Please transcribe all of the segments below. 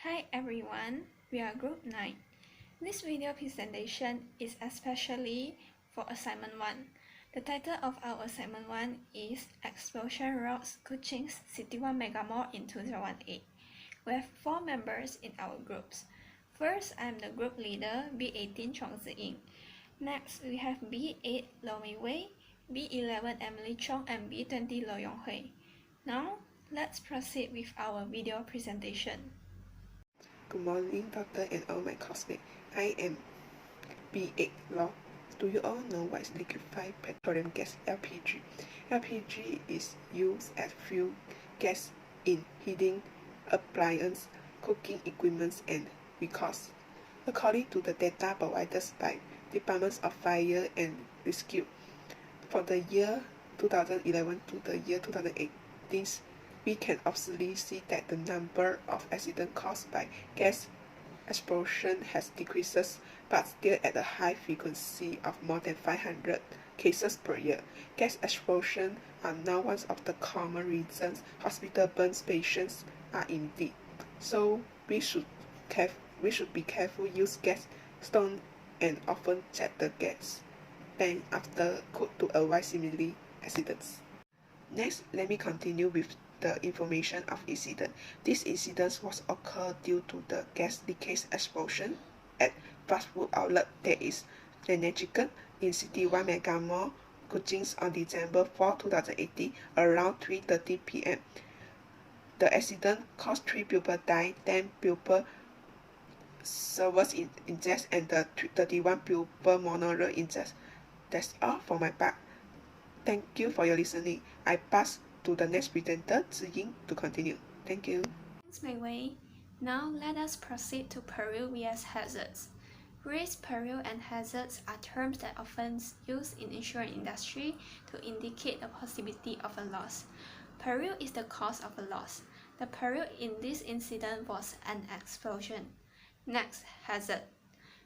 Hi everyone, we are Group 9. This video presentation is especially for Assignment 1. The title of our Assignment 1 is Explosion Rocks Kuching's City 1 Mega Mall in 2018. We have 4 members in our groups. First, I am the group leader, B18 Chong Ziying. Next, we have B8 Lo Mei Wei, B11 Emily Chong, and B20 Lo Yong Hui. Now, let's proceed with our video presentation. Good morning, doctor and all my classmates. I am B8 Law. Do you all know what is liquefied petroleum gas (LPG)? LPG is used as fuel gas in heating appliances, cooking equipment, and vehicles. According to the data provided by Departments of Fire and Rescue, for the year 2011 to the year 2018, we can obviously see that the number of accidents caused by gas explosion has decreased, but still at a high frequency of more than 500 cases per year. Gas explosions are now one of the common reasons hospital burns patients are indeed. So we should be careful, use gas stone, and often check the gas tank after cook to avoid similar accidents. Next, let me continue with the information of incident. This incident was occurred due to the gas leakage explosion at fast food outlet that is Nene Chicken in City 1 Mega Mall, Kuching on December 4, 2018 around 3:30 p.m. The accident caused 3 people died, 10 people seriously injured, and the 31 people moderately injured. That's all for my part. Thank you for your listening. I pass to the next presenter, Ziying, to continue. Thank you. Thanks, Mei Wei. Now let us proceed to peril vs hazards. Risk, peril, and hazards are terms that often used in insurance industry to indicate the possibility of a loss. Peril is the cause of a loss. The peril in this incident was an explosion. Next, hazard.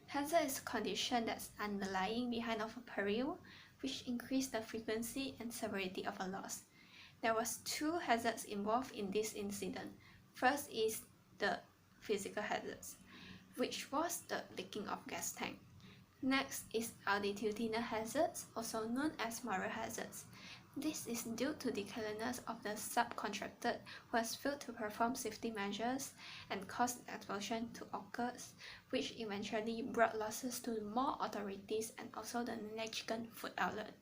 Hazard is a condition that's underlying behind of a peril, which increase the frequency and severity of a loss. There was 2 hazards involved in this incident. First is the physical hazards, which was the leaking of gas tank. Next is altitudinal hazards, also known as moral hazards. This is due to the carelessness of the subcontractor who has failed to perform safety measures and caused the explosion to occur, which eventually brought losses to more authorities and also the Nene Chicken food outlet.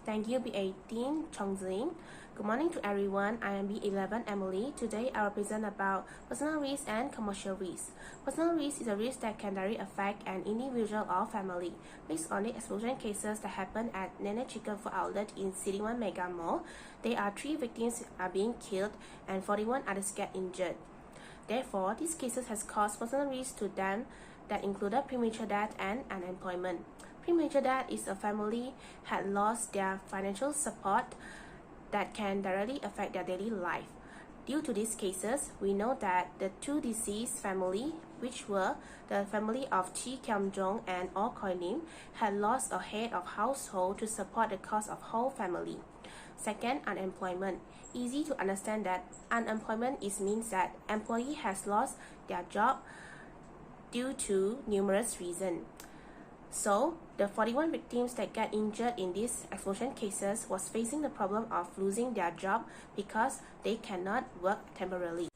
Thank you, B18 Chong Ziying. Good morning to everyone. I am B11 Emily. Today I will present about personal risk and commercial risk. Personal risk is a risk that can directly affect an individual or family. Based on the explosion cases that happened at Nene Chicken food outlet in City 1 Mega Mall, there are 3 victims are being killed and 41 others get injured. Therefore, these cases has caused personal risk to them that included premature death and unemployment. Premature death is a family had lost their financial support that can directly affect their daily life. Due to these cases, we know that the 2 deceased family, which were the family of Chi Kiam Jong and Oh Koi Lim, had lost a head of household to support the cost of whole family. Second, unemployment. Easy to understand that unemployment means that employee has lost their job due to numerous reasons. So, the 41 victims that got injured in these explosion cases was facing the problem of losing their job because they cannot work temporarily.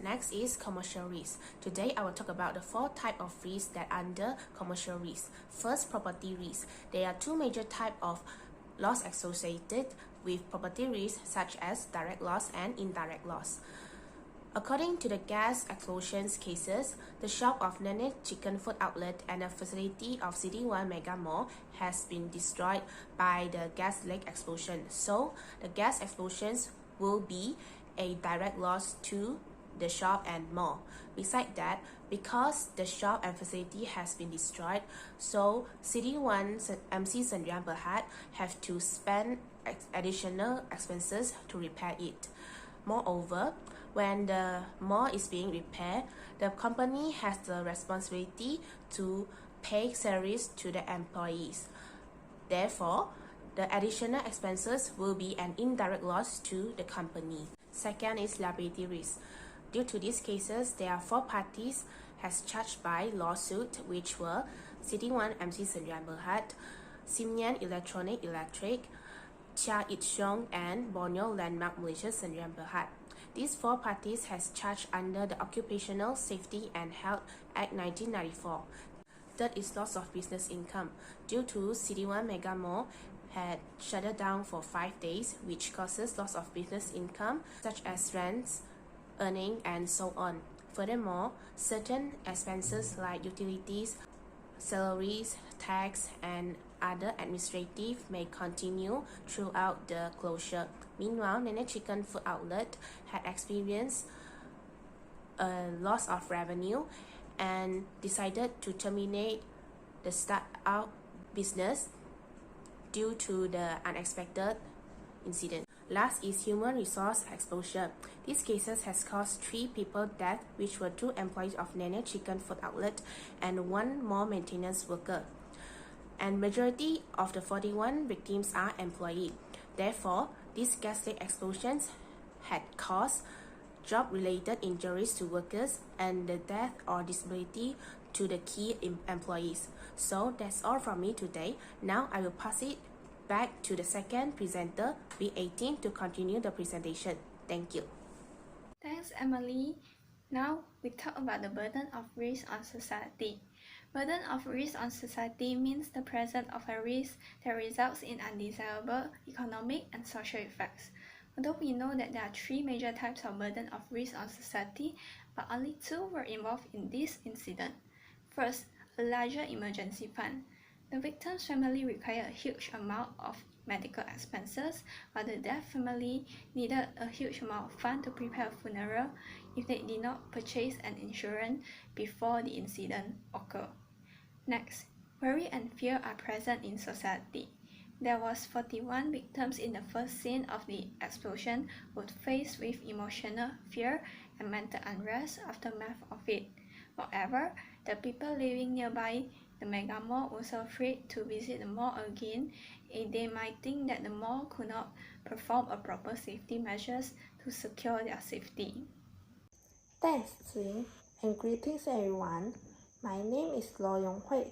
Next is commercial risk. Today, I will talk about the 4 types of risks that are under commercial risk. First, property risk. There are 2 major types of loss associated with property risk, such as direct loss and indirect loss. According to the gas explosions cases, the shop of Nene Chicken food outlet and the facility of City 1 Mega Mall has been destroyed by the gas leak explosion. So, the gas explosions will be a direct loss to the shop and mall. Besides that, because the shop and facility has been destroyed, so City 1 MC Sandrian Berhad have to spend additional expenses to repair it. Moreover, when the mall is being repaired, the company has the responsibility to pay salaries to the employees. Therefore, the additional expenses will be an indirect loss to the company. Second is liability risk. Due to these cases, there are 4 parties has charged by lawsuit, which were CD1 MC Sdn Bhd, Simyan Electronic Electric, Chia It Chong, and Borneo Landmark Malaysia Sdn Bhd. These 4 parties has charged under the Occupational Safety and Health Act 1994. Third is loss of business income due to CD1 Mega Mall had shut down for 5 days, which causes loss of business income such as rents, earning, and so on. Furthermore, certain expenses like utilities, salaries, tax, and other administrative may continue throughout the closure. Meanwhile, Nene Chicken Food Outlet had experienced a loss of revenue and decided to terminate the start-up business due to the unexpected incident. Last is human resource exposure. These cases has caused 3 people death, which were 2 employees of Nene Chicken Food Outlet and 1 more maintenance worker. And majority of the 41 victims are employees. Therefore, these gas leak explosions had caused job-related injuries to workers and the death or disability to the key employees. So that's all from me today. Now I will pass it back to the second presenter, B18, to continue the presentation. Thank you. Thanks, Emily. Now we talk about the burden of risk on society. Burden of risk on society means the presence of a risk that results in undesirable economic and social effects. Although we know that there are 3 major types of burden of risk on society, but only 2 were involved in this incident. First, a larger emergency fund. The victim's family required a huge amount of medical expenses, while the deaf family needed a huge amount of funds to prepare a funeral if they did not purchase an insurance before the incident occurred. Next, worry and fear are present in society. There was 41 victims in the first scene of the explosion who were faced with emotional fear and mental unrest aftermath of it. Moreover, the people living nearby the mega mall were also afraid to visit the mall again, as they might think that the mall could not perform a proper safety measures to secure their safety. Thanks, Zwing, and greetings everyone. My name is Lo Yong Hui.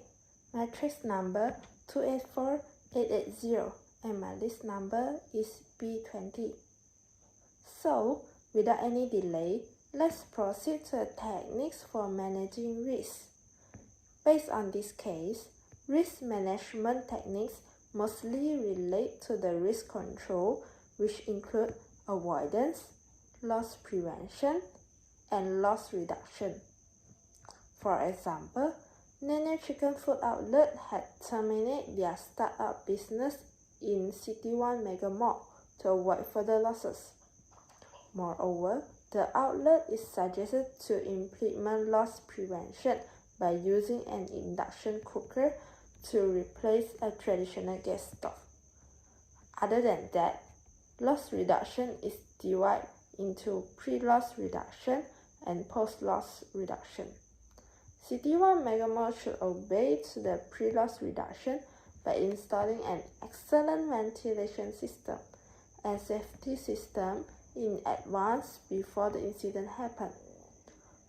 My trace number 284880 and my list number is B20. So, without any delay, let's proceed to the techniques for managing risk. Based on this case, risk management techniques mostly relate to the risk control, which include avoidance, loss prevention, and loss reduction. For example, Nene Chicken Food Outlet had terminated their startup business in City 1 Mega Mall to avoid further losses. Moreover, the outlet is suggested to implement loss prevention by using an induction cooker to replace a traditional gas stove. Other than that, loss reduction is divided into pre-loss reduction and post-loss reduction. City 1 Mega Mall should obey to the pre-loss reduction by installing an excellent ventilation system and safety system in advance before the incident happened.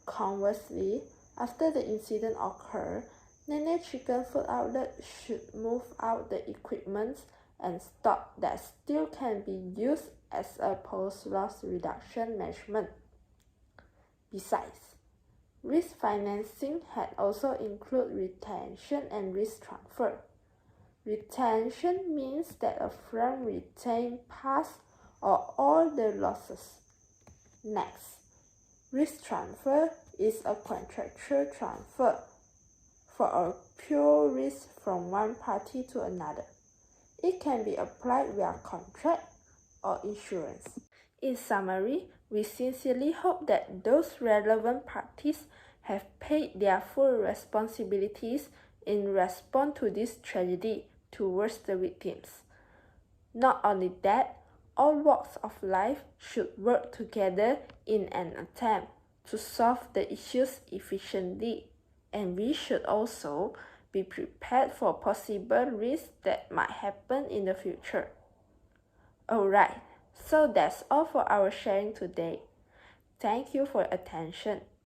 Conversely, after the incident occurred, Nene Chicken Food Outlet should move out the equipment and stock that still can be used as a post-loss reduction measurement. Besides, risk financing had also included retention and risk transfer. Retention means that a firm retains past or all the losses. Next, risk transfer is a contractual transfer for a pure risk from one party to another. It can be applied via contract or insurance. In summary, we sincerely hope that those relevant parties have paid their full responsibilities in response to this tragedy towards the victims. Not only that, all walks of life should work together in an attempt to solve the issues efficiently, and we should also be prepared for possible risks that might happen in the future. Alright, so that's all for our sharing today. Thank you for your attention.